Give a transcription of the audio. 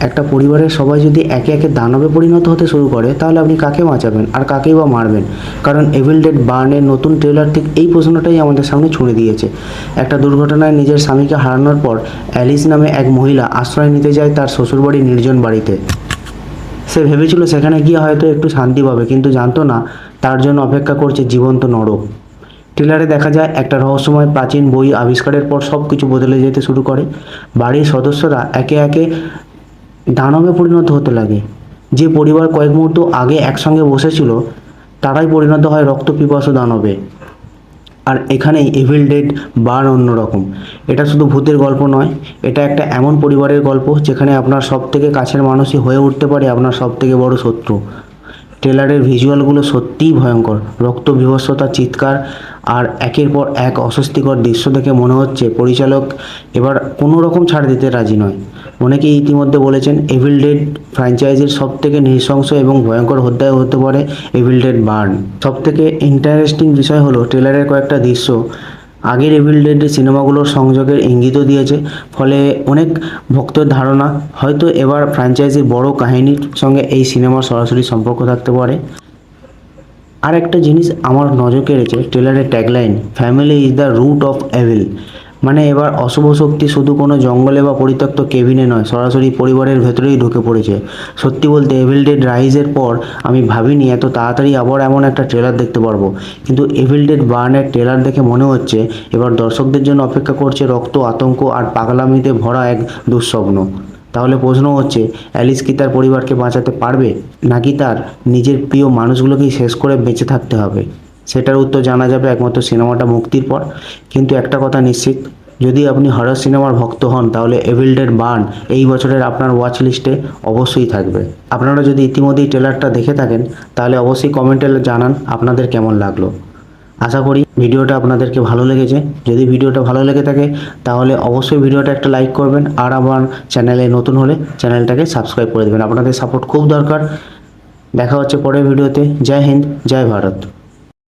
একটা পরিবারের সবাই যদি একে একে দানবে পরিণত হতে শুরু করে তাহলে আপনি কাকে বাঁচাবেন আর কাকেই বা মারবেন? কারণ এভিল ডেড বার্নের নতুন ট্রেলার ঠিক এই প্রশ্নটাই আমাদের সামনে ছুড়ে দিয়েছে। একটা দুর্ঘটনায় নিজের স্বামীকে হারানোর পর অ্যালিস নামে এক মহিলা আশ্রয় নিতে যায় তার শ্বশুরবাড়ির নির্জন বাড়িতে। সে ভেবেছিল সেখানে গিয়ে হয়তো একটু শান্তি পাবে, কিন্তু জানতো না তার জন্য অপেক্ষা করছে জীবন্ত নরক। ট্রেলারে দেখা যায় একটা রহস্যময় প্রাচীন বই আবিষ্কারের পর সব কিছু বদলে যেতে শুরু করে। বাড়ির সদস্যরা একে একে দানবে পরিণত হতে লাগে। যে পরিবার কয়েক মুহূর্ত আগে একসঙ্গে বসেছিল তারাই পরিণত হয় রক্তপিপাসু দানবে। আর এখানেই এভিল ডেড বার্ন অন্যরকম। এটা শুধু ভূতের গল্প নয়, এটা একটা এমন পরিবারের গল্প যেখানে আপনার সব থেকে কাছের মানুষই হয়ে উঠতে পারে আপনার সব থেকে বড় শত্রু। ট্রেলারের ভিজুয়ালগুলো সত্যিই ভয়ঙ্কর। রক্ত বিভৎসতা, চিৎকার আর একের পর এক অস্বস্তিকর দৃশ্য দেখে মনে হচ্ছে পরিচালক এবার কোনো রকম ছাড় দিতে রাজি নয়। অনেকেই ইতিমধ্যে বলেছেন এভিল ডেড ফ্র্যাঞ্চাইজির সবথেকে নৃশংস এবং ভয়ঙ্কর অধ্যায় হতে পারে এভিল ডেড বার্ন। সবথেকে ইন্টারেস্টিং বিষয় হলো ট্রেলারের কয়েকটা দৃশ্য আগের এভিল ডেড সিনেমাগুলোর সংযোগের ইঙ্গিতও দিয়েছে। ফলে অনেক ভক্তের ধারণা হয়তো এবার ফ্র্যাঞ্চাইজির বড় কাহিনীর সঙ্গে এই সিনেমার সরাসরি সম্পর্ক থাকতে পারে। আর একটা জিনিস আমার নজর কেড়েছে ট্রেলারের tagline, family is the root of evil. মানে এবার অশুভ শক্তি শুধু কোনো জঙ্গলে বা পরিত্যক্ত কেবিনে নয়, সরাসরি পরিবারের ভেতরেই ঢুকে পড়েছে। সত্যি বলতে এভিল ডেড রাইজের পর আমি ভাবিনি এত তাড়াতাড়ি আবার এমন একটা ট্রেলার দেখতে পারবো। কিন্তু এভিল ডেড বার্নের ট্রেলার দেখে মনে হচ্ছে এবার দর্শকদের জন্য অপেক্ষা করছে রক্ত, আতঙ্ক আর পাগলামিতে ভরা এক দুঃস্বপ্ন। তাহলে প্রশ্ন হচ্ছে, অ্যালিস কি তার পরিবারকে বাঁচাতে পারবে, নাকি তার নিজের প্রিয় মানুষগুলোকেই শেষ করে বেঁচে থাকতে হবে? সেটার উত্তর জানা যাবে একমাত্র সিনেমাটা মুক্তির পর। কিন্তু একটা কথা নিশ্চিত, যদি আপনি হরর সিনেমার ভক্ত হন তাহলে এভিল ডেড বার্ন এই বছরের আপনার ওয়াচ লিস্টে অবশ্যই থাকবে। আপনারা যদি ইতিমধ্যেই ট্রেলারটা দেখে থাকেন তাহলে অবশ্যই কমেন্টে জানান আপনাদের কেমন লাগলো। আশা করি ভিডিওটা আপনাদেরকে ভালো লেগেছে। যদি ভিডিওটা ভালো লেগে থাকে তাহলে অবশ্যই ভিডিওটা একটা লাইক করবেন, আর আমার চ্যানেলে নতুন হলে চ্যানেলটাকে সাবস্ক্রাইব করে দেবেন। আপনাদের সাপোর্ট খুব দরকার। দেখা হচ্ছে পরের ভিডিওতে। জয় হিন্দ, জয় ভারত।